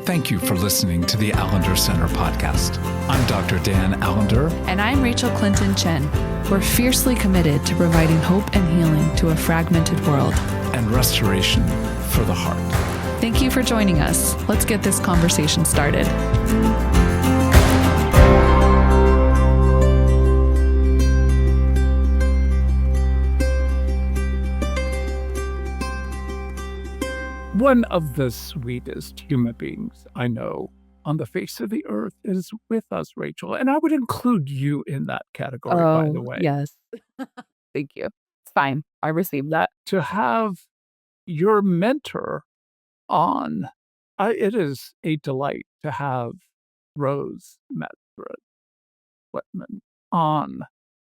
Thank you for listening to the Allender Center podcast. I'm Dr. Dan Allender. And I'm Rachel Clinton Chen. We're fiercely committed to providing hope and healing to a fragmented world. And restoration for the heart. Thank you for joining us. Let's get this conversation started. One of the sweetest human beings I know on the face of the earth is with us, Rachel. And I would include you in that category, by the way. Yes. Thank you. It's fine. I received that. To have your mentor on, it is a delight to have Rose Madrid Swetman on.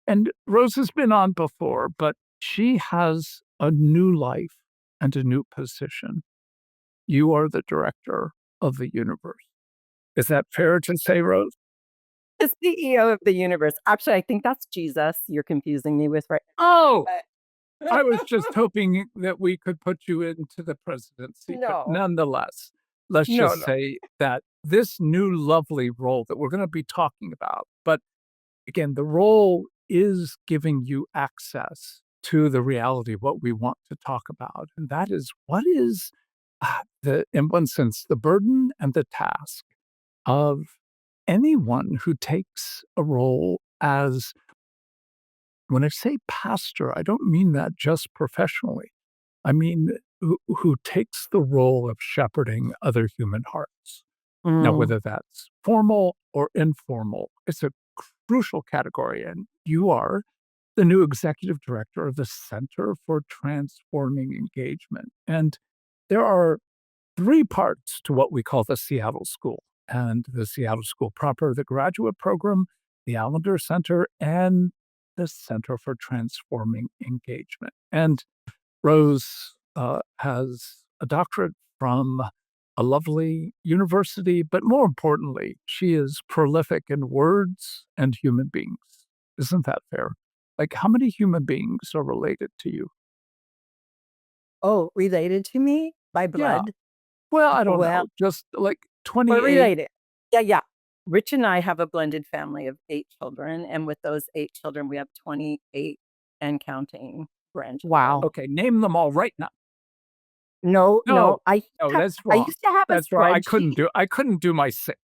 And Rose has been on before, but she has a new life and a new position. You are the director of the universe. Is that fair to say, Rose? The CEO of the universe. Actually, I think that's Jesus you're confusing me with right now. Oh, But I was just hoping that we could put you into the presidency. No. But nonetheless, let's No, just no. say that this new lovely role that we're going to be talking about, but again, the role is giving you access to the reality of what we want to talk about. And that is what is in one sense, the burden and the task of anyone who takes a role as, when I say pastor, I don't mean that just professionally. I mean who takes the role of shepherding other human hearts. Now, whether that's formal or informal, it's a crucial category. And you are the new executive director of the Center for Transforming Engagement. And there are three parts to what we call the Seattle School. And the Seattle School proper, the graduate program, the Allender Center, and the Center for Transforming Engagement. And Rose has a doctorate from a lovely university, but more importantly, she is prolific in words and human beings. Isn't that fair? Like, how many human beings are related to you? Oh, related to me by Yeah. blood? Well, I don't Well, know, just like We're 28. related. Yeah. Rich and I have a blended family of 8 children, and with those 8 children, we have 28 and counting grandchildren. Wow. Okay, name them all right now. No, No, I no, that's I wrong. used to have a That's wrong. spreadsheet. I couldn't do my 6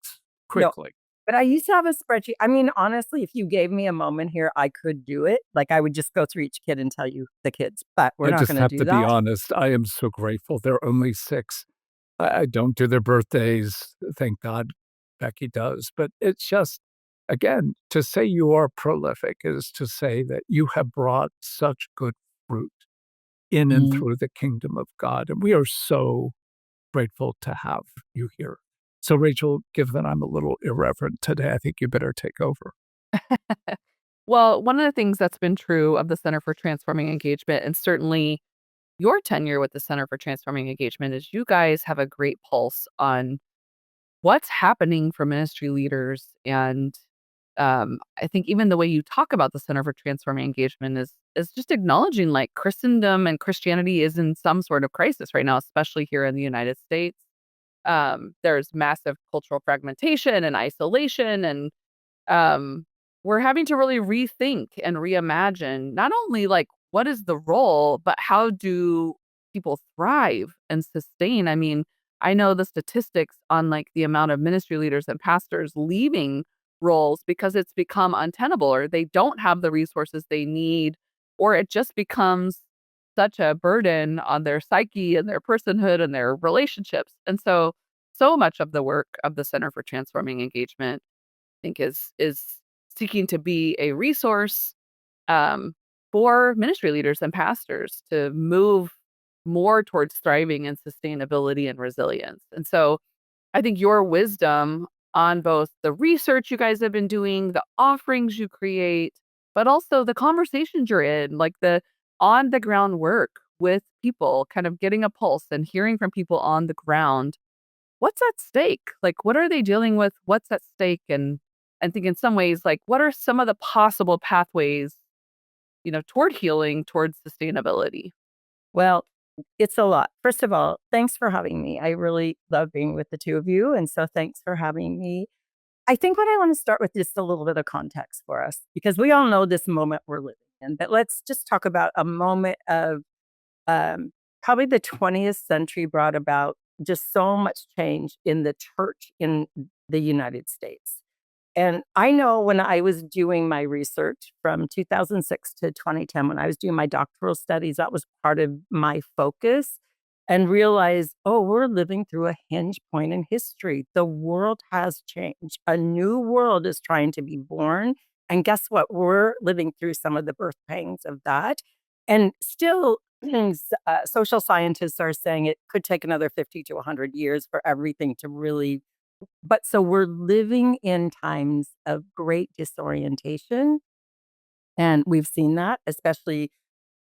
No, quickly. but I used to have a spreadsheet. I mean, honestly, if you gave me a moment here, I could do it. Like, I would just go through each kid and tell you the kids, but we're I not just gonna have do to be that. honest. I am so grateful. There are only 6. I don't do their birthdays. Thank God Becky does. But it's just, again, to say you are prolific is to say that you have brought such good fruit in and through the kingdom of God. And we are so grateful to have you here. So, Rachel, given that I'm a little irreverent today, I think you better take over. Well, one of the things that's been true of the Center for Transforming Engagement, and certainly your tenure with the Center for Transforming Engagement, is you guys have a great pulse on what's happening for ministry leaders. And I think even the way you talk about the Center for Transforming Engagement is just acknowledging like Christendom and Christianity is in some sort of crisis right now, especially here in the United States. There's massive cultural fragmentation and isolation, and we're having to really rethink and reimagine not only like what is the role, but how do people thrive and sustain. I mean, I know the statistics on like the amount of ministry leaders and pastors leaving roles because it's become untenable, or they don't have the resources they need, or it just becomes such a burden on their psyche and their personhood and their relationships. And so much of the work of the Center for Transforming Engagement, I think, is seeking to be a resource for ministry leaders and pastors to move more towards thriving and sustainability and resilience. And so I think your wisdom on both the research you guys have been doing, the offerings you create, but also the conversations you're in, like the on the ground work with people, kind of getting a pulse and hearing from people on the ground. What's at stake? Like, what are they dealing with? What's at stake? And I think in some ways, like, what are some of the possible pathways, toward healing, towards sustainability? Well, It's a lot. First of all, thanks for having me. I really love being with the two of you. And so thanks for having me. I think what I want to start with is just a little bit of context for us, because we all know this moment we're living in. But let's just talk about a moment of um, probably the 20th century brought about just so much change in the church in the United States. And I know when I was doing my research from 2006 to 2010, when I was doing my doctoral studies, that was part of my focus, and realized, oh, we're living through a hinge point in history. The world has changed. A new world is trying to be born. And guess what? We're living through some of the birth pangs of that. And still, social scientists are saying it could take another 50 to 100 years for everything to really, but so we're living in times of great disorientation, and we've seen that, especially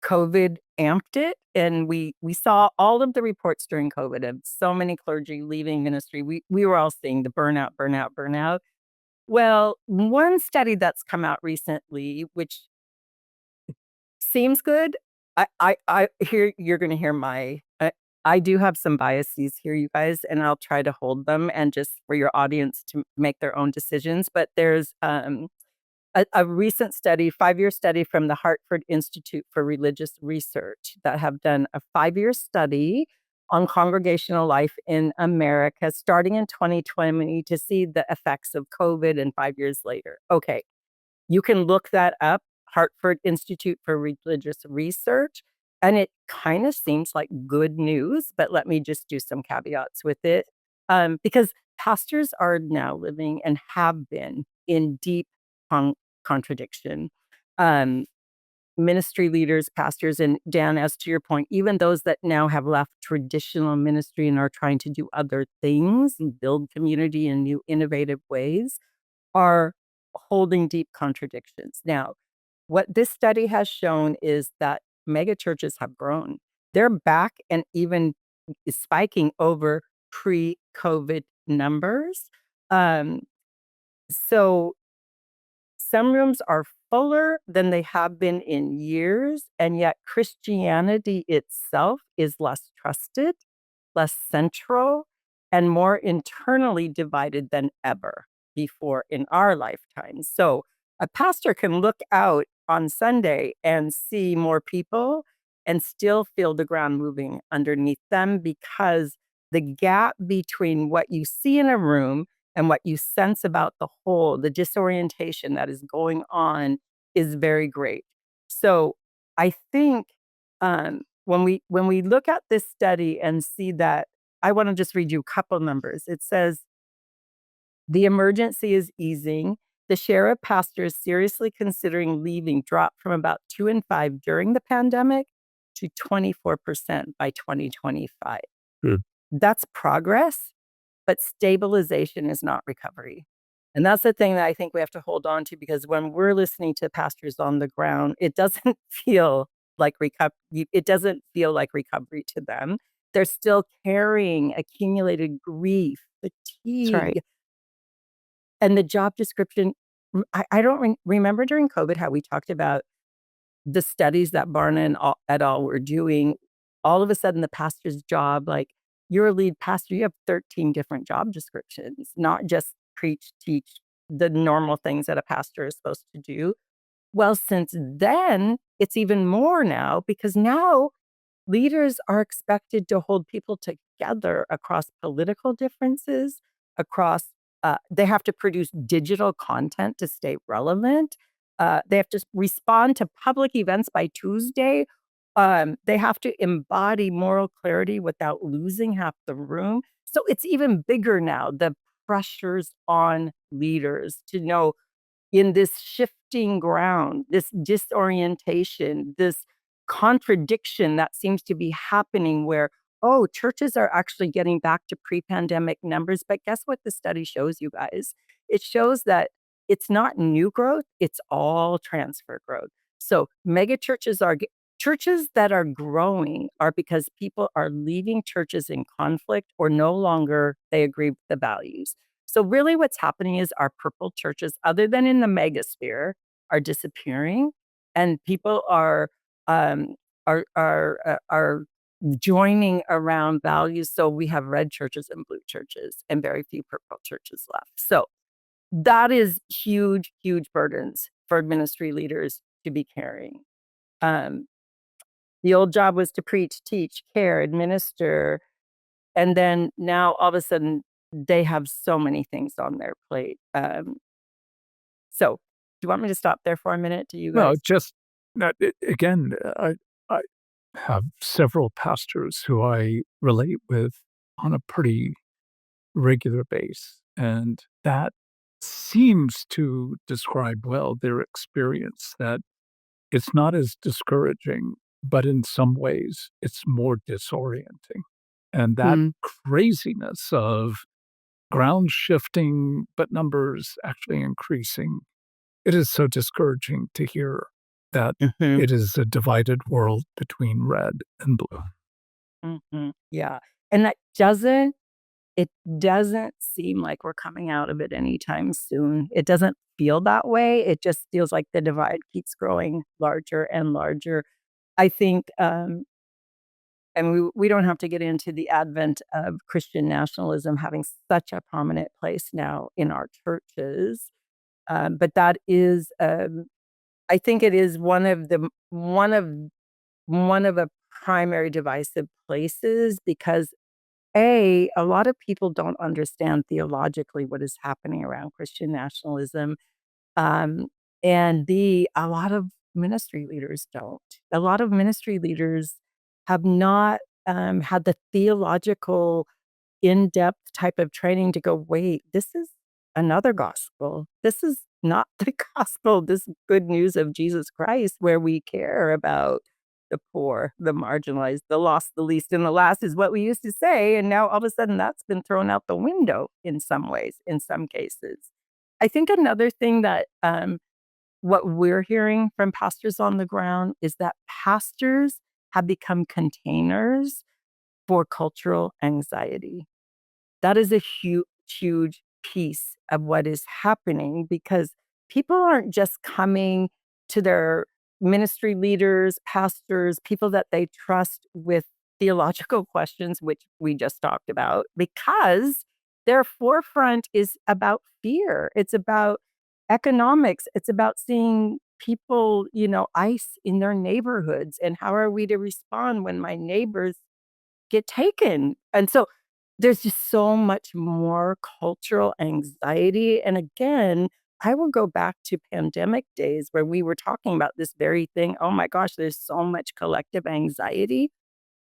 COVID amped it, and we saw all of the reports during COVID of so many clergy leaving ministry. We were all seeing the burnout, burnout, burnout. Well, one study that's come out recently, which seems good. I here you're gonna hear my I do have some biases here, you guys, and I'll try to hold them and just for your audience to make their own decisions. But there's a recent study, 5-year study from the Hartford Institute for Religious Research that have done a 5-year study on congregational life in America starting in 2020 to see the effects of COVID and 5 years later. Okay, you can look that up, Hartford Institute for Religious Research, and it kind of seems like good news, but let me just do some caveats with it. Because pastors are now living and have been in deep con- contradiction. Um, Ministry leaders, pastors, and Dan, as to your point, even those that now have left traditional ministry and are trying to do other things and build community in new, innovative ways, are holding deep contradictions. Now, what this study has shown is that mega churches have grown. They're back and even spiking over pre-COVID numbers. Um, so some rooms are fuller than they have been in years, and yet Christianity itself is less trusted, less central, and more internally divided than ever before in our lifetime. So a pastor can look out on Sunday and see more people and still feel the ground moving underneath them, because the gap between what you see in a room and what you sense about the whole, the disorientation that is going on, is very great. So I think when we look at this study and see that, I want to just read you a couple numbers. It says the emergency is easing. The share of pastors seriously considering leaving dropped from about 2 in 5 during the pandemic to 24% by 2025. That's progress, but stabilization is not recovery. And that's the thing that I think we have to hold on to, because when we're listening to pastors on the ground, it doesn't feel like recovery to them. They're still carrying accumulated grief, That's right. fatigue, and the job description. I don't remember during COVID how we talked about the studies that Barna and et al. Were doing. All of a sudden, the pastor's job, like, you're a lead pastor, you have 13 different job descriptions, not just preach, teach, the normal things that a pastor is supposed to do. Well, since then, it's even more now, because now leaders are expected to hold people together across political differences, across, they have to produce digital content to stay relevant. They have to respond to public events by Tuesday. They have to embody moral clarity without losing half the room. So it's even bigger now, the pressures on leaders to know, in this shifting ground, this disorientation, this contradiction that seems to be happening where, oh, churches are actually getting back to pre-pandemic numbers. But guess what the study shows you guys? It shows that it's not new growth, it's all transfer growth. So mega churches are churches that are growing are because people are leaving churches in conflict, or no longer they agree with the values. So really what's happening is our purple churches, other than in the megasphere, are disappearing, and people are joining around values. So we have red churches and blue churches and very few purple churches left. So that is huge, huge burdens for ministry leaders to be carrying. The old job was to preach, teach, care, administer. And then now all of a sudden they have so many things on their plate. So do you want me to stop there for a minute? Do you No, guys? just again, I have several pastors who I relate with on a pretty regular basis, and that seems to describe well their experience, that it's not as discouraging, but in some ways it's more disorienting. And that Mm, craziness of ground shifting, but numbers actually increasing, it is so discouraging to hear that Mhm, it is a divided world between red and blue. mhm, yeah. And it doesn't seem like we're coming out of it anytime soon. It doesn't feel that way. It just feels like the divide keeps growing larger and larger. I think, and we don't have to get into the advent of Christian nationalism having such a prominent place now in our churches, but that is, I think it is one of a primary divisive places because a lot of people don't understand theologically what is happening around Christian nationalism. Um, and B, a lot of ministry leaders don't. A lot of ministry leaders have not had the theological in-depth type of training to go, wait, this is another gospel. This is not the gospel, this good news of Jesus Christ, where we care about the poor, the marginalized, the lost, the least, and the last is what we used to say. And now all of a sudden that's been thrown out the window in some ways, in some cases. I think another thing that what we're hearing from pastors on the ground is that pastors have become containers for cultural anxiety. That is a huge, huge piece of what is happening because people aren't just coming to their ministry leaders, pastors, people that they trust with theological questions, which we just talked about, because their forefront is about fear. It's about economics. It's about seeing people, ICE in their neighborhoods. And how are we to respond when my neighbors get taken? And so there's just so much more cultural anxiety. And again, I will go back to pandemic days where we were talking about this very thing. Oh my gosh, there's so much collective anxiety.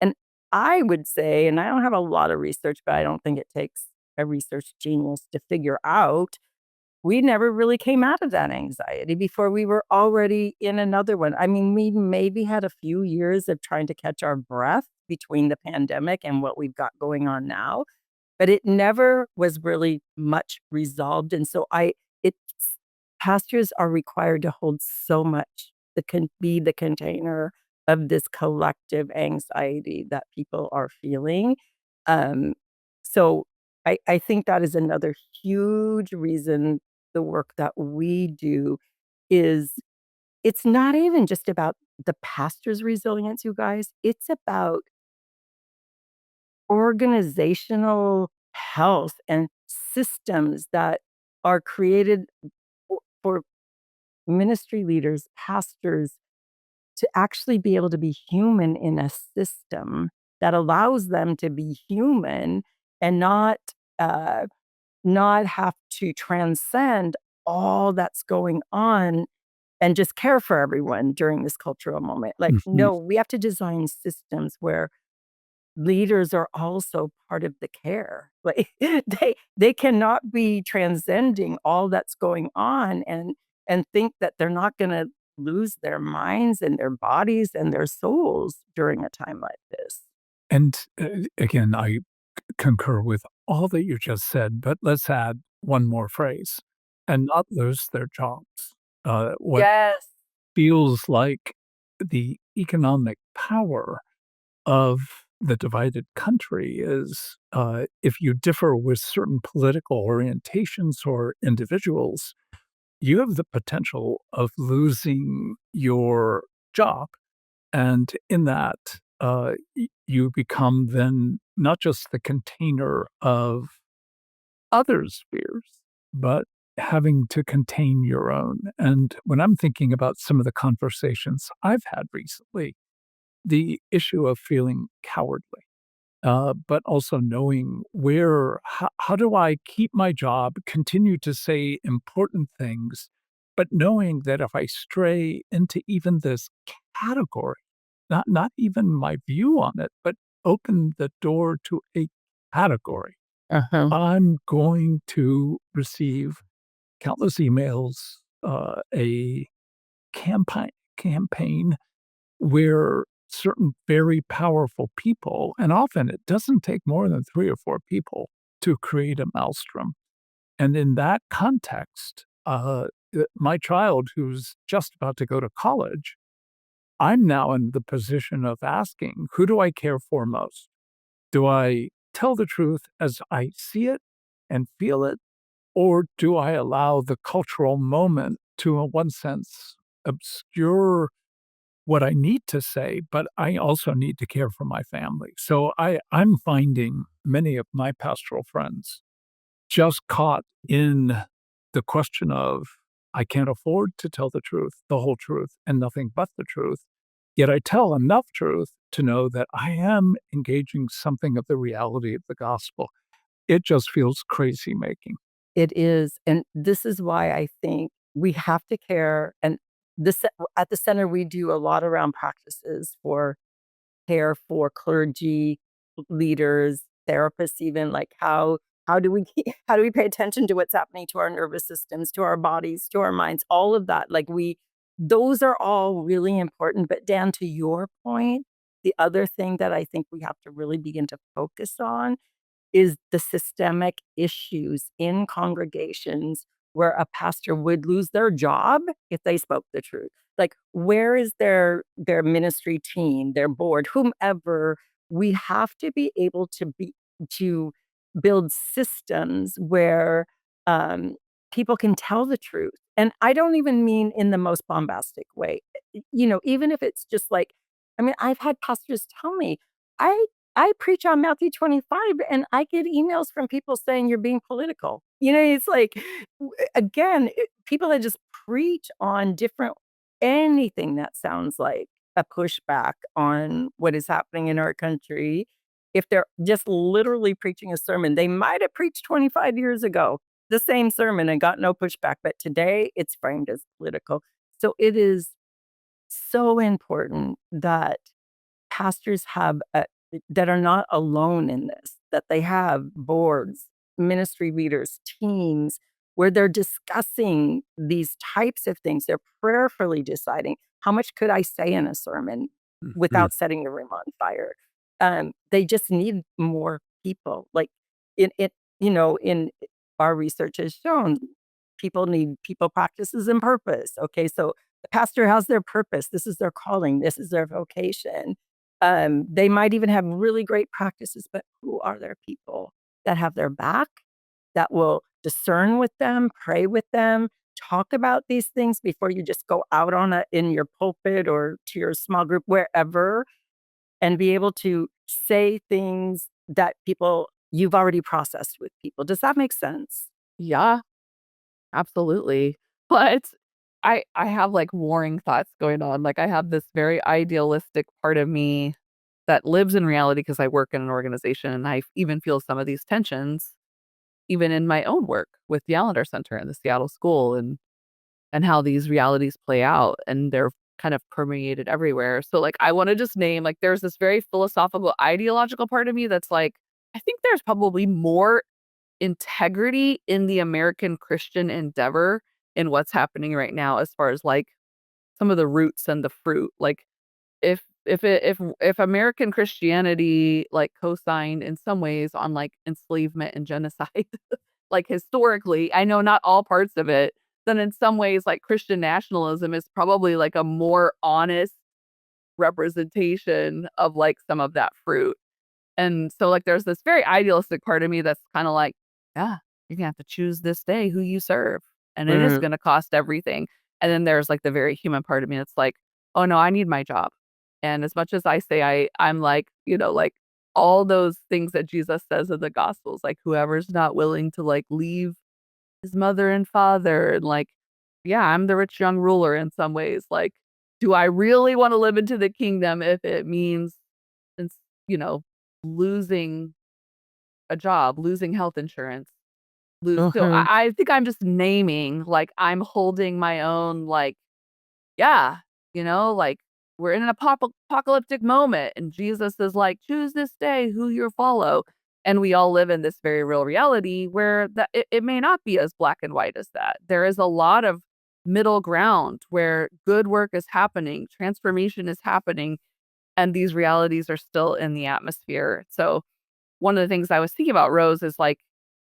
And I would say, and I don't have a lot of research, but I don't think it takes a research genius to figure out we never really came out of that anxiety before we were already in another one. I mean, we maybe had a few years of trying to catch our breath between the pandemic and what we've got going on now, but it never was really much resolved. And so it's pastors are required to hold so much that can be the container of this collective anxiety that people are feeling. Um, so I think that is another huge reason the work that we do is it's not even just about the pastor's resilience, you guys. It's about organizational health and systems that are created for ministry leaders, pastors to actually be able to be human in a system that allows them to be human and uh, not have to transcend all that's going on and just care for everyone during this cultural moment. Like, Mhm. no, we have to design systems where leaders are also part of the care. Like they cannot be transcending all that's going on and think that they're not gonna lose their minds and their bodies and their souls during a time like this. And again, I concur with all that you just said, but let's add one more phrase and not lose their jobs. What Yes. feels like the economic power of the divided country is if you differ with certain political orientations or individuals, you have the potential of losing your job. And in that, you become then not just the container of others' fears, but having to contain your own. And when I'm thinking about some of the conversations I've had recently, the issue of feeling cowardly, but also knowing how do I keep my job, continue to say important things, but knowing that if I stray into even this category, not even my view on it, but open the door to a category, Uh-huh. I'm going to receive countless emails, a campaign where certain very powerful people, and often it doesn't take more than 3 or 4 people to create a maelstrom. And in that context, my child who's just about to go to college, I'm now in the position of asking, who do I care for most? Do I tell the truth as I see it and feel it? Or do I allow the cultural moment to, in one sense, obscure what I need to say, but I also need to care for my family. So I'm finding many of my pastoral friends just caught in the question of, I can't afford to tell the truth, the whole truth, and nothing but the truth. Yet I tell enough truth to know that I am engaging something of the reality of the gospel. It just feels crazy making. It is, and this is why I think we have to care, and this at the center, we do a lot around practices for care for clergy, leaders, therapists even, like how do we how do we pay attention to what's happening to our nervous systems, to our bodies, to our minds, all of that, like, we those are all really important, but Dan, to your point, the other thing that I think we have to really begin to focus on is the systemic issues in congregations where a pastor would lose their job if they spoke the truth. Like, where is their ministry team, their board, whomever? We have to be able to build systems where um, people can tell the truth. And I don't even mean in the most bombastic way. Even if it's just like, I mean, I've had pastors tell me, I I preach on Matthew 25 and I get emails from people saying you're being political. It's like, again, people that just preach on different anything that sounds like a pushback on what is happening in our country. If they're just literally preaching a sermon, they might have preached 25 years ago the same sermon and got no pushback, but today it's framed as political. So it is so important that pastors have that are not alone in this, that they have boards, ministry leaders, teams where they're discussing these types of things. They're prayerfully deciding how much could I say in a sermon Mhm. without setting the room on fire. They just need more people. Like in our research has shown, people need people, practices, and purpose. Okay, so the pastor has their purpose. This is their calling. This is their vocation. They might even have really great practices, but who are their people that have their back, that will discern with them, pray with them, talk about these things before you just go out on it in your pulpit or to your small group, wherever, and be able to say things that people you've already processed with people. Does that make sense? Yeah, absolutely. But I have, like, warring thoughts going on. Like, I have this very idealistic part of me that lives in reality because I work in an organization, and I even feel some of these tensions even in my own work with the Allender Center and the Seattle School and how these realities play out, and they're kind of permeated everywhere. So, like, I wanna just name, like, there's this very philosophical, ideological part of me that's like, I think there's probably more integrity in the American Christian endeavor in what's happening right now as far as, like, some of the roots and the fruit. Like, if American Christianity, like, co-signed in some ways on, like, enslavement and genocide, like, historically, I know not all parts of it, then in some ways, like, Christian nationalism is probably, like, a more honest representation of, like, some of that fruit. And so, like, there's this very idealistic part of me that's kinda like, "Yeah, you're gonna have to choose this day who you serve, and it is Mm, gonna cost everything." And then there's, like, the very human part of me that's like, "Oh, no, I need my job, And as much as I say I'm like, like all those things that Jesus says in the Gospels, like whoever's not willing to like leave his mother and father and like, yeah, I'm the rich young ruler in some ways. Like, do I really want to live into the kingdom if it means, ins- you know, losing a job, losing health insurance, lose? So Mhm. I think I'm just naming, like, I'm holding my own, like, yeah, like we're in an apocalyptic moment, and Jesus is like, choose this day who you follow. And we all live in this very real reality where it may not be as black and white as that. There is a lot of middle ground where good work is happening, transformation is happening, and these realities are still in the atmosphere. So, one of the things I was thinking about, Rose, is like,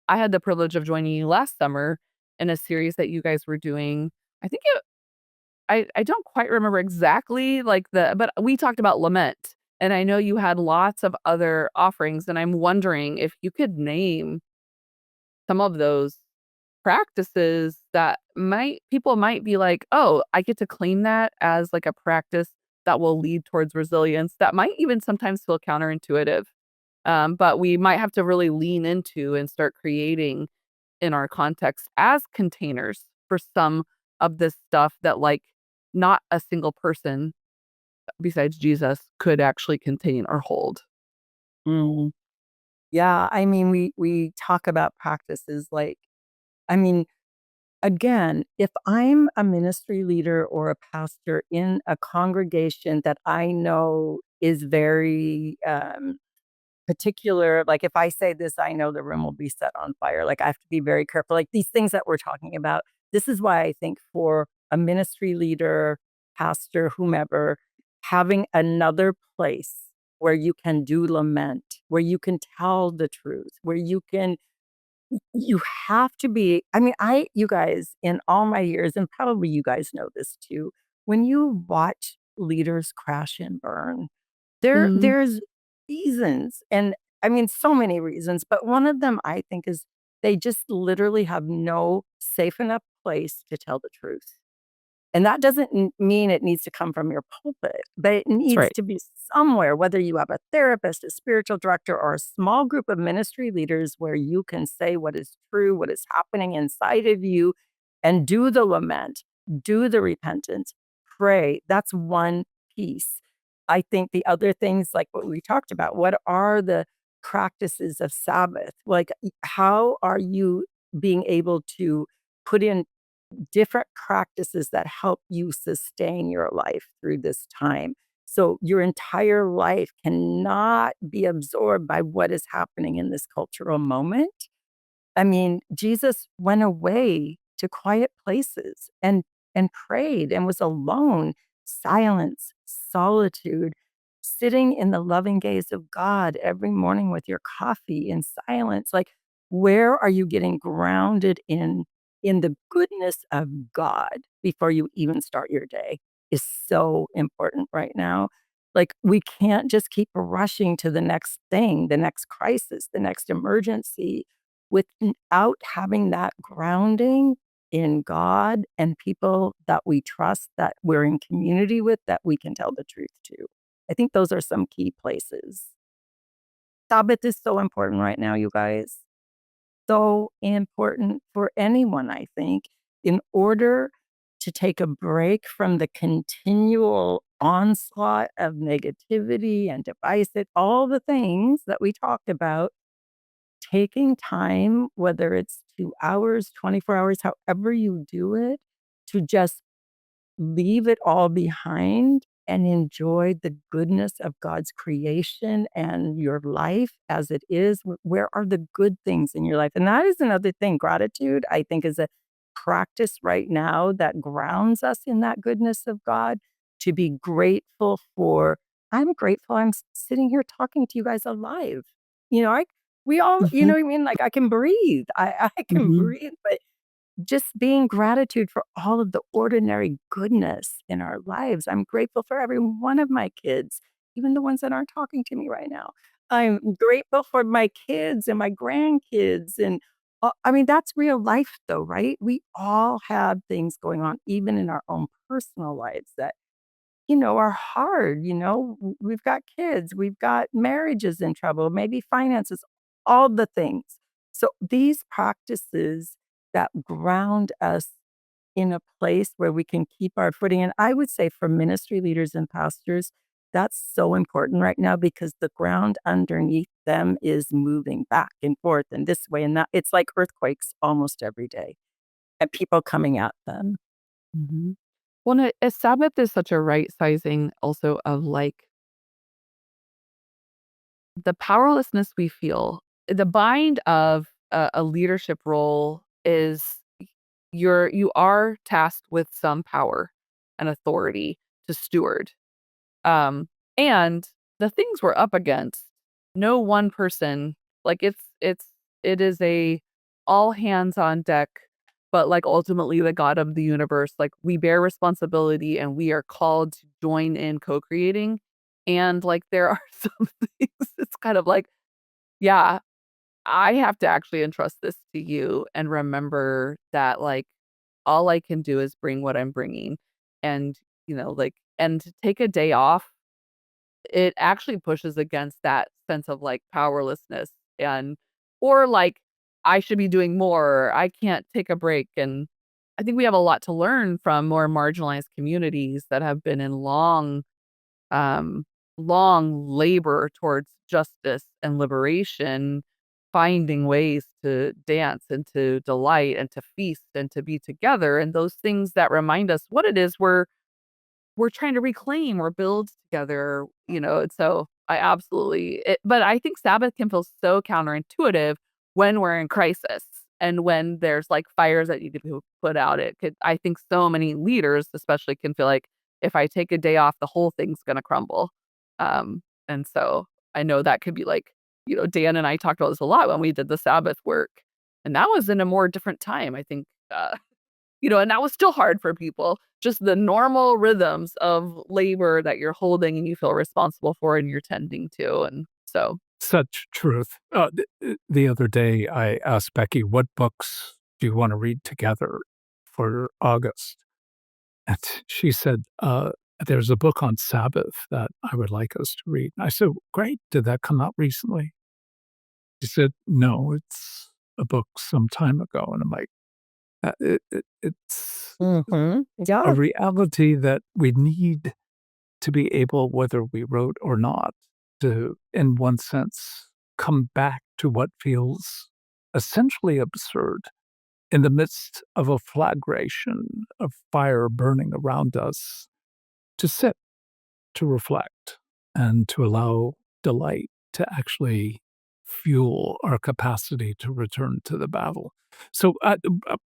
I had the privilege of joining you last summer in a series that you guys were doing. I think I don't quite remember exactly like but we talked about lament, and I know you had lots of other offerings, and I'm wondering if you could name some of those practices that might be like, "Oh, I get to claim that as like a practice that will lead towards resilience," that might even sometimes feel counterintuitive. But we might have to really lean into and start creating in our context as containers for some of this stuff that like not a single person besides Jesus could actually contain or hold. Mm. Yeah, I mean, we talk about practices like, I mean, again, if I'm a ministry leader or a pastor in a congregation that I know is very particular, like if I say this, I know the room will be set on fire. Like I have to be very careful. Like these things that we're talking about. This is why I think for a ministry leader, pastor, whomever, having another place where you can do lament, where you can tell the truth, where you have to be, I mean, you guys, in all my years, and probably you guys know this too, when you watch leaders crash and burn, Mhm. there's reasons, and I mean, so many reasons, but one of them I think is they just literally have no safe enough place to tell the truth. And that doesn't mean it needs to come from your pulpit, but it That's needs right. to be somewhere, whether you have a therapist, a spiritual director, or a small group of ministry leaders where you can say what is true, what is happening inside of you, and do the lament, do the repentance, pray. That's one piece. I think the other things, like what we talked about, what are the practices of Sabbath? Like, how are you being able to put in different practices that help you sustain your life through this time? So your entire life cannot be absorbed by what is happening in this cultural moment. I mean, Jesus went away to quiet places and prayed and was alone, silence, solitude, sitting in the loving gaze of God every morning with your coffee in silence. Like, where are you getting grounded in the goodness of God before you even start your day is so important right now. Like, we can't just keep rushing to the next thing, the next crisis, the next emergency without having that grounding in God and people that we trust, that we're in community with, that we can tell the truth to. I think those are some key places. Sabbath is so important right now, you guys. So important for anyone, I think, in order to take a break from the continual onslaught of negativity and divisive, all the things that we talked about, taking time, whether it's 2 hours, 24 hours, however you do it, to just leave it all behind and enjoy the goodness of God's creation and your life as it is. Where are the good things in your life? And that is another thing. Gratitude, I think, is a practice right now that grounds us in that goodness of God, to be grateful for. I'm grateful I'm sitting here talking to you guys alive. You know, we all, you Mhm. know what I mean? Like I can breathe. I can Mhm. breathe, but just being gratitude for all of the ordinary goodness in our lives. I'm grateful for every one of my kids, even the ones that aren't talking to me right now. I'm grateful for my kids and my grandkids. And I mean, that's real life, though, right? We all have things going on, even in our own personal lives, that are hard. We've got kids, we've got marriages in trouble, maybe finances, all the things. So these practices that ground us in a place where we can keep our footing. And I would say for ministry leaders and pastors, that's so important right now because the ground underneath them is moving back and forth and this way and that. It's like earthquakes almost every day and people coming at them. Mhm. Well, and a Sabbath is such a right sizing also of like the powerlessness we feel. The bind of a leadership role is you are tasked with some power and authority to steward. Um, and the things we're up against, no one person, like it is a all hands on deck, but like ultimately the God of the universe, like we bear responsibility and we are called to join in co-creating. And like there are some things, it's kind of like, yeah, I have to actually entrust this to you and remember that like all I can do is bring what I'm bringing. And, like, and to take a day off it actually pushes against that sense of, like, powerlessness and or, like, I should be doing more, I can't take a break, and I think we have a lot to learn from more marginalized communities that have been in um, long labor towards justice and liberation, finding ways to dance and to delight and to feast and to be together, and those things that remind us what it is we're trying to reclaim or build together, and so I absolutely but I think Sabbath can feel so counterintuitive when we're in crisis and when there's, like, fires that need to be put out. It could I think so many leaders especially can feel like, if I take a day off, the whole thing's gonna crumble. And so I know that could be like, Dan and I talked about this a lot when we did the Sabbath work, and that was in a more different time, I think, and that was still hard for people. Just the normal rhythms of labor that you're holding and you feel responsible for and you're tending to. And so, Such truth. The other day, I asked Becky, "What books do you want to read together for August?" And she said, "There's a book on Sabbath that I would like us to read." I said, "Great. Did that come out recently?" She said, "No, it's a book some time ago." And I'm like, it's a Yeah. reality that we need to be able, whether we wrote or not, to, in one sense, come back to what feels essentially absurd in the midst of a flagration of fire burning around us, to sit, to reflect, and to allow delight to actually fuel our capacity to return to the battle. So,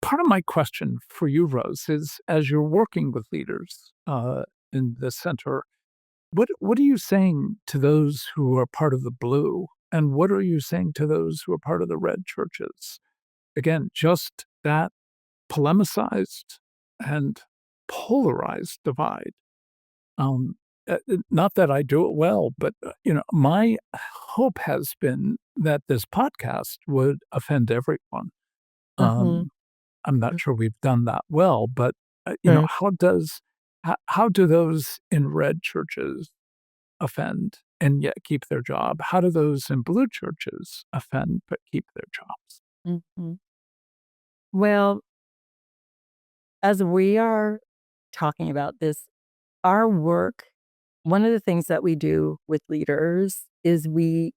part of my question for you, Rose, is as you're working with leaders in the center, what are you saying to those who are part of the blue, and what are you saying to those who are part of the red churches? Again, just that polemicized and polarized divide. Um, Not that I do it well, but, my hope has been that this podcast would offend everyone. Mhm. Um, I'm not sure we've done that well, but, Mhm. how do those in red churches offend and yet keep their job? How do those in blue churches offend but keep their jobs? Mhm. Well, as we are talking about this, our work, one of the things that we do with leaders is we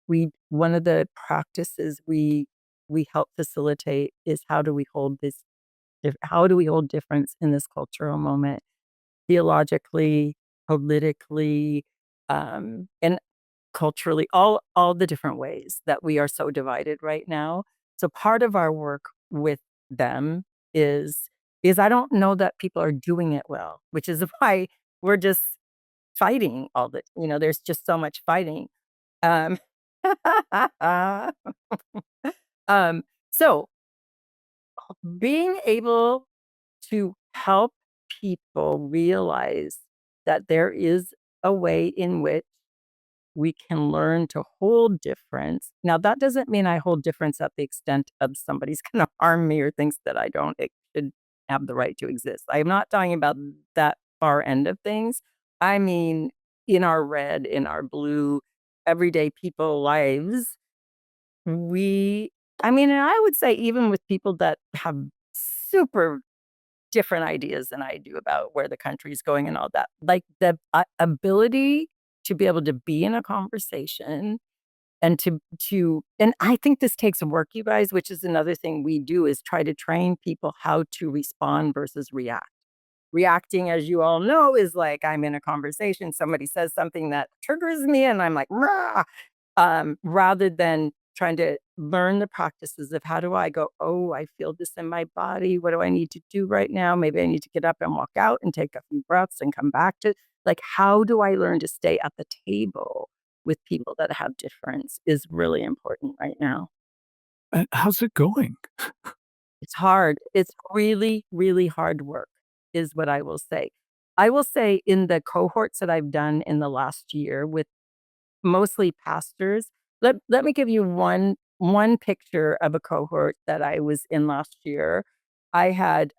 one of the practices we help facilitate is how do we hold difference in this cultural moment theologically, politically, and culturally, all the different ways that we are so divided right now. So part of our work with them is I don't know that people are doing it well, which is why we're just fighting there's just so much fighting. Um, um, so being able to help people realize that there is a way in which we can learn to hold difference. Now, that doesn't mean I hold difference at the extent of somebody's gonna harm me or thinks that I don't it should have the right to exist. I'm not talking about that far end of things, I mean, in our red, in our blue, everyday people lives, and I would say even with people that have super different ideas than I do about where the country is going and all that, like the ability to be able to be in a conversation and and I think this takes work, you guys, which is another thing we do is try to train people how to respond versus react. Reacting, as you all know, is like I'm in a conversation, somebody says something that triggers me, and I'm like, "Rah!" Rather than trying to learn the practices of how do I go, oh, I feel this in my body. What do I need to do right now? Maybe I need to get up and walk out and take a few breaths and come back to like, how do I learn to stay at the table with people that have difference is really important right now. And how's it going? It's hard. It's really, really hard work, is what I will say. I will say in the cohorts that I've done in the last year with mostly pastors. Let me give you one picture of a cohort that I was in last year. I had,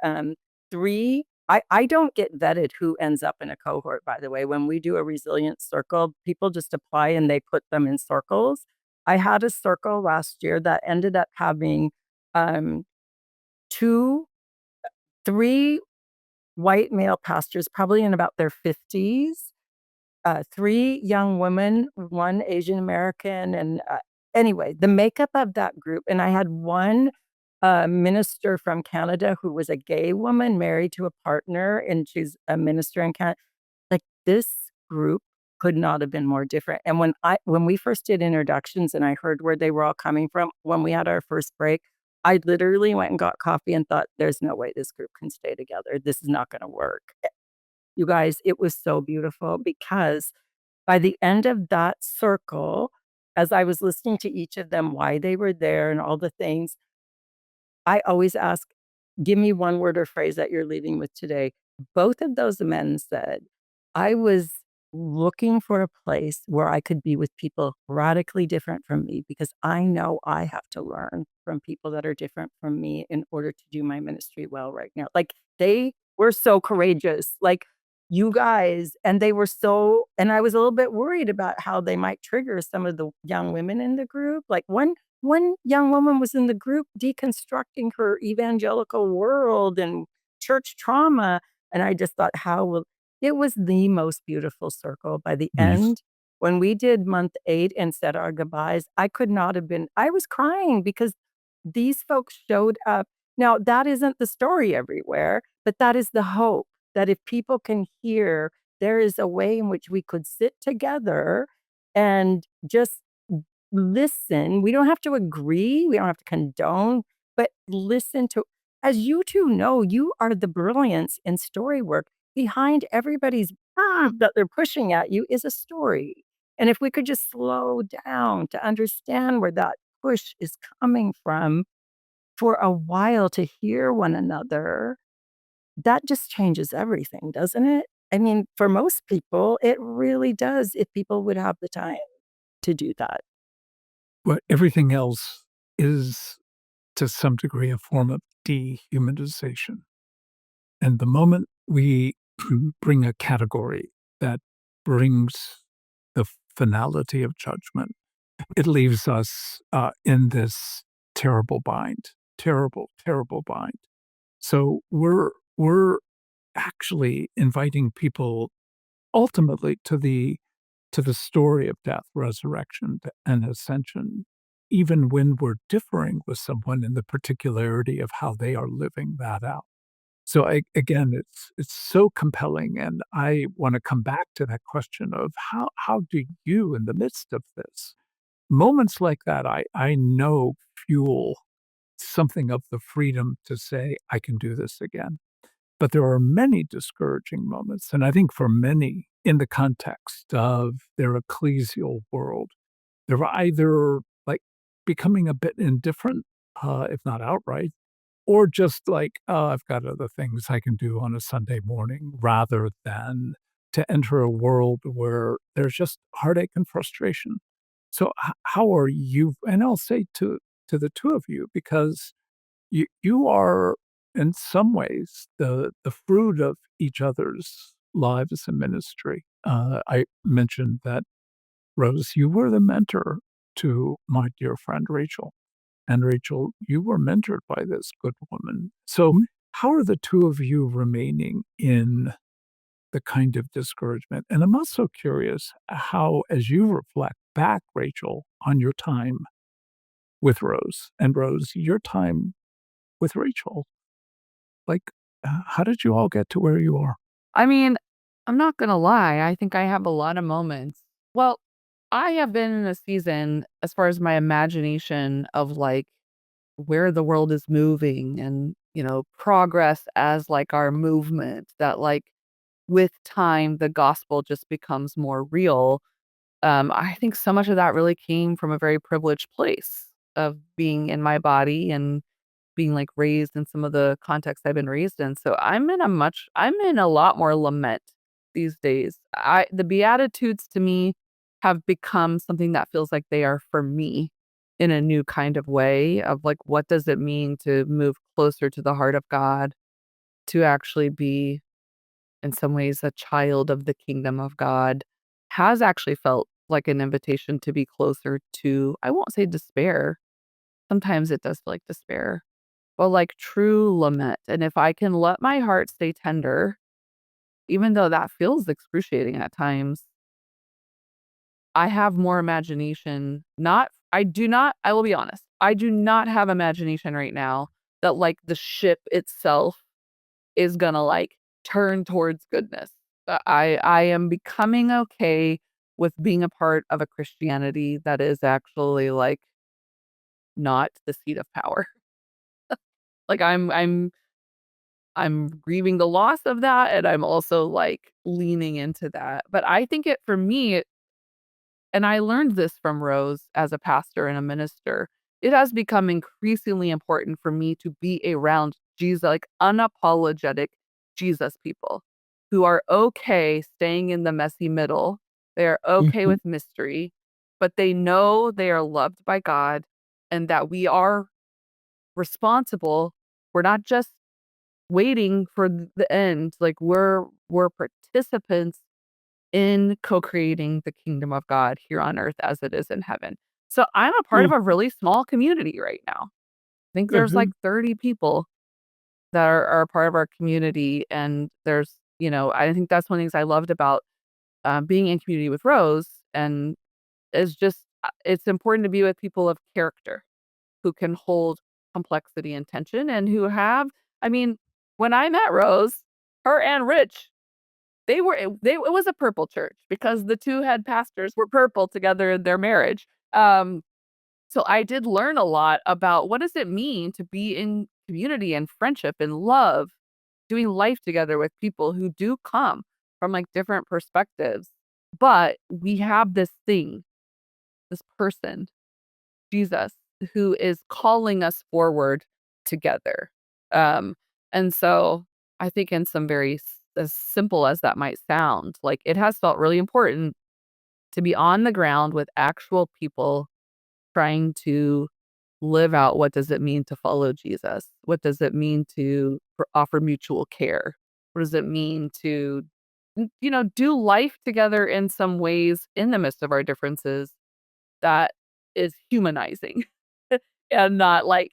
3 I don't get vetted who ends up in a cohort, by the way. When we do a resilience circle, people just apply and they put them in circles. I had a circle last year that ended up having, um, 2 3 white male pastors, probably in about their 50s, 3 young women, 1 Asian American, and, anyway, the makeup of that group and I had 1, minister from Canada who was a gay woman married to a partner, and she's a minister in Canada. Like, this group could not have been more different, and when we first did introductions and I heard where they were all coming from, when we had our first break, I literally went and got coffee and thought, "There's no way this group can stay together. This is not gonna work." You guys, it was so beautiful because by the end of that circle, as I was listening to each of them, why they were there and all the things, I always ask, "Give me one word or phrase that you're leaving with today." Both of those men said, "I was looking for a place where I could be with people radically different from me because I know I have to learn from people that are different from me in order to do my ministry well right now." Like, they were so courageous, like, you guys and they were so and I was a little bit worried about how they might trigger some of the young women in the group. Like, one young woman was in the group deconstructing her evangelical world and church trauma, and I just thought, how will it was the most beautiful circle. By the Nice. end, when we did month 8 and said our goodbyes, I could not have been I was crying because these folks showed up. Now, that isn't the story everywhere, but that is the hope, that if people can hear, there is a way in which we could sit together and just listen. We don't have to agree, we don't have to condone, but listen to as you 2 know, you are the brilliance in story work. Behind everybody's that they're pushing at you is a story. And if we could just slow down to understand where that push is coming from for a while to hear one another, that just changes everything, doesn't it? I mean, for most people, it really does if people would have the time to do that. But everything else is, to some degree, a form of dehumanization. And the moment we bring a category that brings the finality of judgment, it leaves us in this terrible bind, terrible, terrible bind. So we're actually inviting people ultimately to the story of death, resurrection, and ascension, even when we're differing with someone in the particularity of how they are living that out. So again, it's so compelling, and I want to come back to that question of how do you, in the midst of this, moments like that, I know fuel something of the freedom to say I can do this again. But there are many discouraging moments, and I think for many in the context of their ecclesial world, they're either, like, becoming a bit indifferent, if not outright, or just like, "Oh, I've got other things I can do on a Sunday morning," rather than to enter a world where there's just heartache and frustration. So how are you and I'll say to the 2 of you, because you are in some ways the fruit of each other's lives in ministry. I mentioned that, Rose, you were the mentor to my dear friend Rachel. And Rachel, you were mentored by this good woman. So, how are the two of you remaining in the kind of discouragement? And I'm also curious how, as you reflect back, Rachel, on your time with Rose, and Rose, your time with Rachel, like, how did you all get to where you are? I mean, I'm not gonna lie, I think I have a lot of moments. Well, I have been in a season as far as my imagination of, like, where the world is moving and, progress as, like, our movement that, like, with time, the gospel just becomes more real. I think so much of that really came from a very privileged place of being in my body and being, like, raised in some of the contexts I've been raised in. So I'm in a lot more lament these days. The Beatitudes to me have become something that feels like they are for me in a new kind of way of, like, what does it mean to move closer to the heart of God, to actually be, in some ways, a child of the kingdom of God, has actually felt like an invitation to be closer to, I won't say despair. Sometimes it does feel like despair, but like true lament. And if I can let my heart stay tender, even though that feels excruciating at times, I have more imagination. I will be honest, I do not have imagination right now that like the ship itself is gonna like turn towards goodness. I am becoming okay with being a part of a Christianity that is actually like not the seat of power. Like I'm grieving the loss of that, and I'm also, like, leaning into that. But I think it for me, and I learned this from Rose as a pastor and a minister, it has become increasingly important for me to be around Jesus, like, unapologetic Jesus people who are okay staying in the messy middle. They are okay Mhm. with mystery, but they know they are loved by God and that we are responsible. We're not just waiting for the end. Like we're participants in co-creating the kingdom of God here on earth as it is in heaven. So I'm a part of a Mhm. really small community right now. I think there's like Mhm. 30 people that are a part of our community. And I think that's one of the things I loved about being in community with Rose and is just it's important to be with people of character who can hold complexity and tension and who have I mean, when I met Rose, her and Rich, it was a purple church because the 2 head pastors were purple together in their marriage. So I did learn a lot about what does it mean to be in community and friendship and love, doing life together with people who do come from, like, different perspectives. But we have this thing, this person Jesus, who is calling us forward together. Um, and so I think in some as simple as that might sound, like it has felt really important to be on the ground with actual people trying to live out what does it mean to follow Jesus? What does it mean to offer mutual care? What does it mean to, do life together in some ways in the midst of our differences that is humanizing and not, like,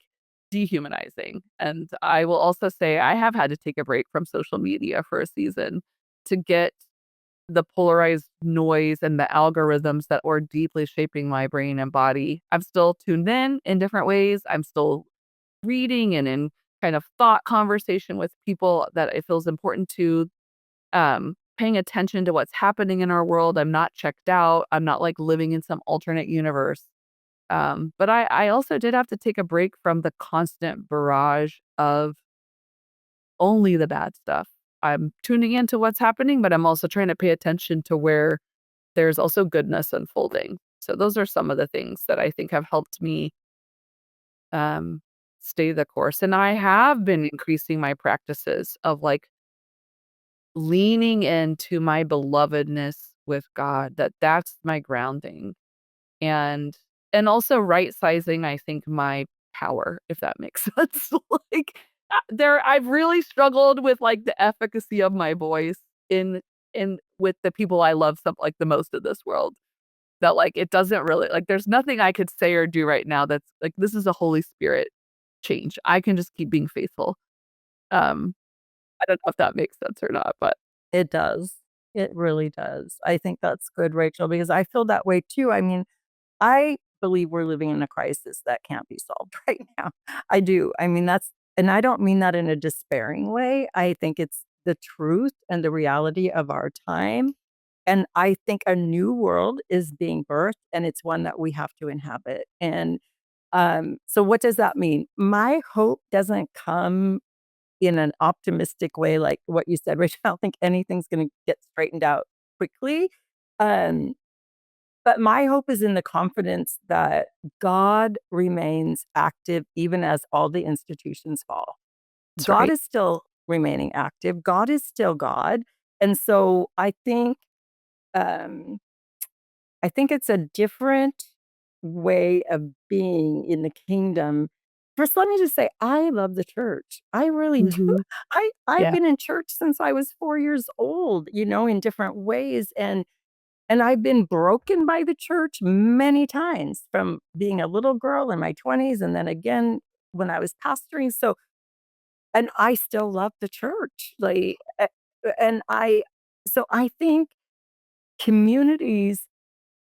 dehumanizing, and I will also say I have had to take a break from social media for a season to get the polarized noise and the algorithms that were deeply shaping my brain and body. I'm still tuned in different ways. I'm still reading and in kind of thought conversation with people that it feels important to, paying attention to what's happening in our world. I'm not checked out. I'm not, like, living in some alternate universe. But I also did have to take a break from the constant barrage of only the bad stuff. I'm tuning into what's happening, but I'm also trying to pay attention to where there's also goodness unfolding. So those are some of the things that I think have helped me um, stay the course. And I have been increasing my practices of like leaning into my belovedness with God, that's my grounding and also right sizing, I think, my power, if that makes sense. Like, I've really struggled with, like, the efficacy of my voice in in with the people I love like the most in this world. That like it doesn't really like there's nothing I could say or do right now that's like this is a Holy Spirit change. I can just keep being faithful. Um, I don't know if that makes sense or not, but It does. It really does. I think that's good, Rachel, because I feel that way too. I mean, I believe we're living in a crisis that can't be solved right now. I do. I mean, and I don't mean that in a despairing way. I think it's the truth and the reality of our time. And I think a new world is being birthed, and it's one that we have to inhabit. And so, what does that mean? My hope doesn't come in an optimistic way, like what you said, Rachel. I don't think anything's going to get straightened out quickly. Um, but my hope is in the confidence that God remains active even as all the institutions fall. that's God right. is still remaining active. God is still God. And so um, I think it's a different way of being in the kingdom. First, let me just say, I love the church. I really do. Mhm. I've Yeah, been in church since I was 4 years old, in different ways. And I've been broken by the church many times from being a little girl in my 20s and then again when I was pastoring. So, and I still love the church. And so I think communities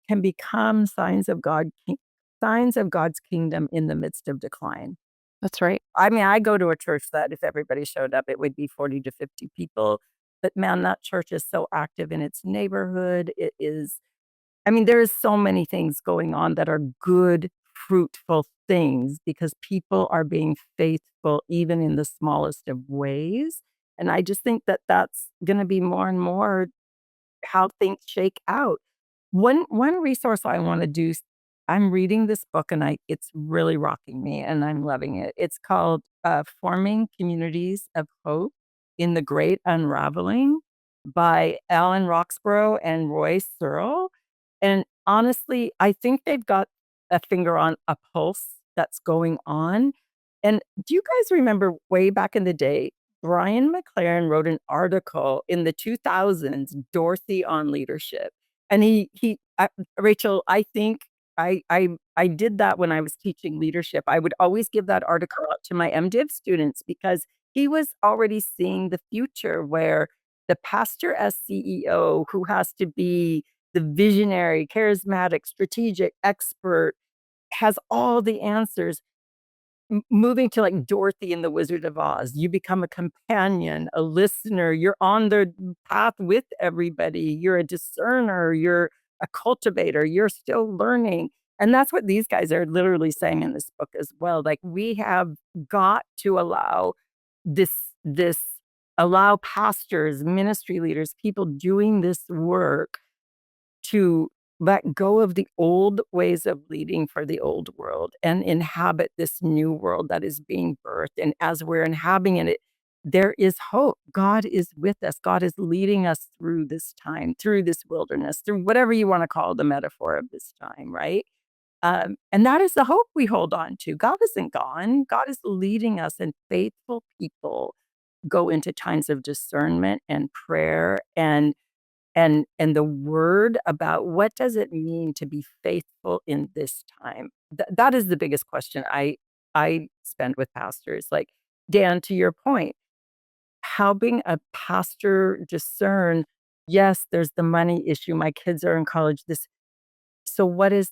can become signs of God's kingdom in the midst of decline. that's right. I mean, I go to a church that if everybody showed up, it would be 40 to 50 people. But man, that church is so active in its neighborhood. It is I mean, there is so many things going on that are good, fruitful things because people are being faithful even in the smallest of ways. And I just think that that's gonna be more and more how things shake out. One resource I wanna do s I'm reading this book and it's really rocking me and I'm loving it. It's called, Forming Communities of Hope in the Great Unraveling by Alan Roxborough and Roy Searle. And honestly, I think they've got a finger on a pulse that's going on. And do you guys remember way back in the day, Brian McLaren wrote an article in the 2000s, Dorothy on Leadership. And Rachel, I think I did that when I was teaching leadership. I would always give that article out to my MDiv students because he was already seeing the future where the pastor as CEO who has to be the visionary, charismatic, strategic expert has all the answers. Moving to, like, Dorothy in The Wizard of Oz, you become a companion, a listener, you're on the path with everybody, you're a discerner, you're a cultivator, you're still learning, and that's what these guys are literally saying in this book as well, like, we have got to this this allow pastors, ministry leaders, people doing this work to let go of the old ways of leading for the old world and inhabit this new world that is being birthed. And as we're inhabiting it, there is hope. God is with us. God is leading us through this time, through this wilderness, through whatever you want to call the metaphor of this time, right? And that is the hope we hold on to. God isn't gone. God is leading us, and faithful people go into times of discernment and prayer and the word about what does it mean to be faithful in this time? That is the biggest question I spend with pastors. Like, Dan, to your point, helping a pastor discern, yes, there's the money issue. My kids are in college. So what is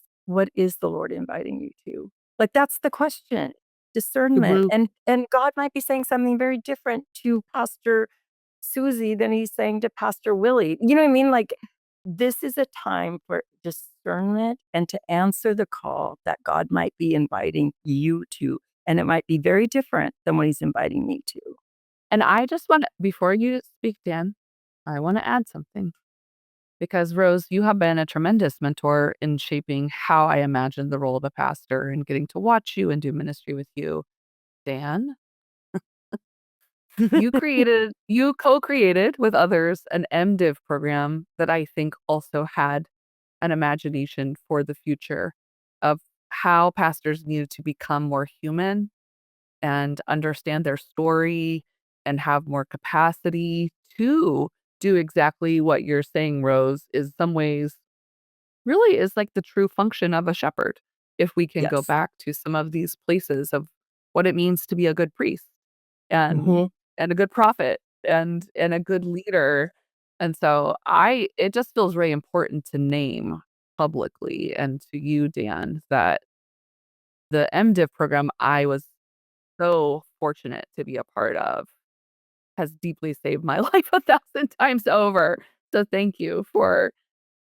the Lord inviting you to? Like, that's the question. Discernment. Mhm. And God might be saying something very different to Pastor Susie than he's saying to Pastor Willie. You know what I mean? Like, this is a time for discernment and to answer the call that God might be inviting you to. And it might be very different than what he's inviting me to. And I just want before you speak, Dan, I wanna add something because Rose, you have been a tremendous mentor in shaping how I imagine the role of a pastor and getting to watch you and do ministry with you. Dan, you co-created with others an MDiv program that I think also had an imagination for the future of how pastors needed to become more human and understand their story and have more capacity to do exactly what you're saying, Rose, is some ways really is like the true function of a shepherd. If we can go Yes. back to some of these places of what it means to be a good priest and Hmm. and a good prophet and a good leader. And so it just feels very important to name publicly and to you, Dan, that the MDiv program I was so fortunate to be a part of has deeply saved my life 1,000 times over. So thank you for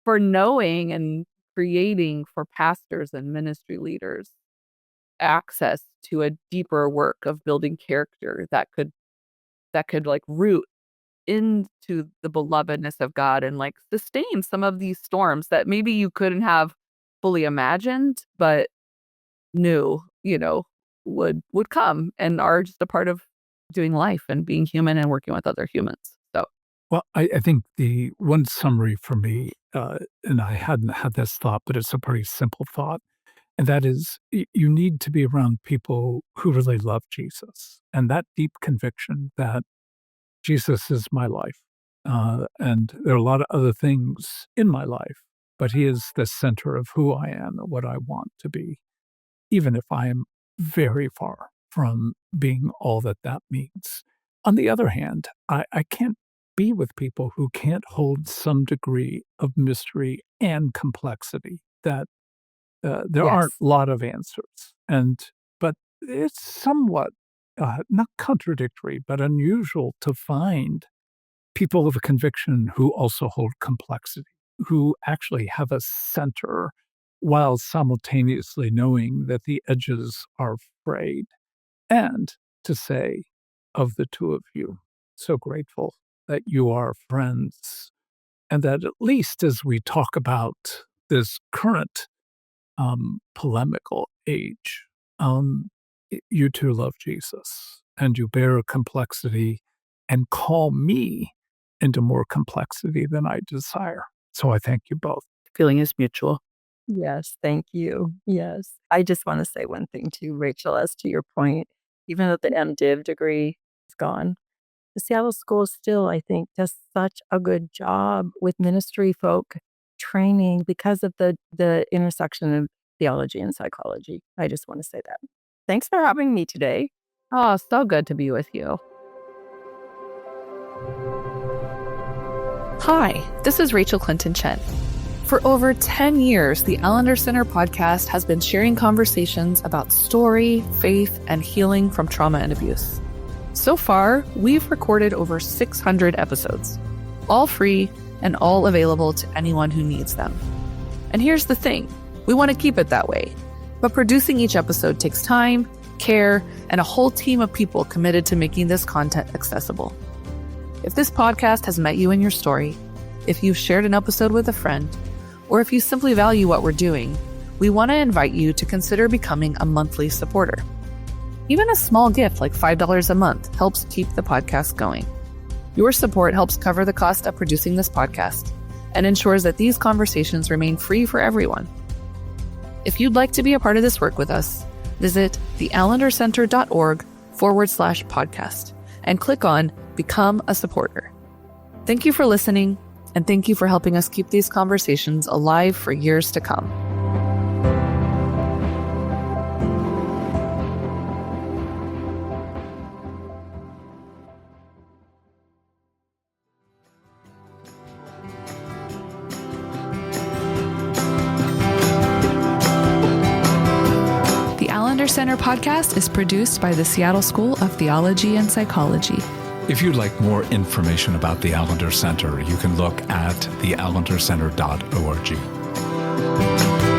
knowing and creating for pastors and ministry leaders access to a deeper work of building character that could like root into the belovedness of God and like sustain some of these storms that maybe you couldn't have fully imagined, but knew, would come and are just a part of doing life and being human and working with other humans. So Well, I think the one summary for me, and I hadn't had this thought, but it's a pretty simple thought, and that is you need to be around people who really love Jesus and that deep conviction that Jesus is my life. And there are a lot of other things in my life, but he is the center of who I am and what I want to be, even if I am very far from being all that that means. On the other hand, I can't be with people who can't hold some degree of mystery and complexity, that there aren't Yes. a lot of answers. But it's somewhat not contradictory, but unusual to find people of a conviction who also hold complexity, who actually have a center while simultaneously knowing that the edges are frayed. And to say of the two of you, so grateful that you are friends, and that at least as we talk about this current polemical age, you two love Jesus and you bear a complexity and call me into more complexity than I desire. So I thank you both. feeling is mutual. Yes. Thank you. Yes. I just want to say one thing too, Rachel, as to your point, even though the MDiv degree is gone, the Seattle School still, I think, does such a good job with ministry folk training because of the intersection of theology and psychology. I just want to say that. Thanks for having me today. Oh, so good to be with you. Hi, this is Rachel Clinton Chen. For over 10 years, the Allender Center podcast has been sharing conversations about story, faith, and healing from trauma and abuse. So far, we've recorded over 600 episodes, all free and all available to anyone who needs them. And here's the thing, we want to keep it that way, but producing each episode takes time, care, and a whole team of people committed to making this content accessible. If this podcast has met you in your story, if you've shared an episode with a friend, or if you simply value what we're doing, we want to invite you to consider becoming a monthly supporter. Even a small gift like $5 a month helps keep the podcast going. Your support helps cover the cost of producing this podcast and ensures that these conversations remain free for everyone. If you'd like to be a part of this work with us, visit theallendercenter.org/podcast and click on Become a Supporter. Thank you for listening, and thank you for helping us keep these conversations alive for years to come. The Allender Center podcast is produced by the Seattle School of Theology and Psychology. If you'd like more information about the Allender Center, you can look at theallendercenter.org.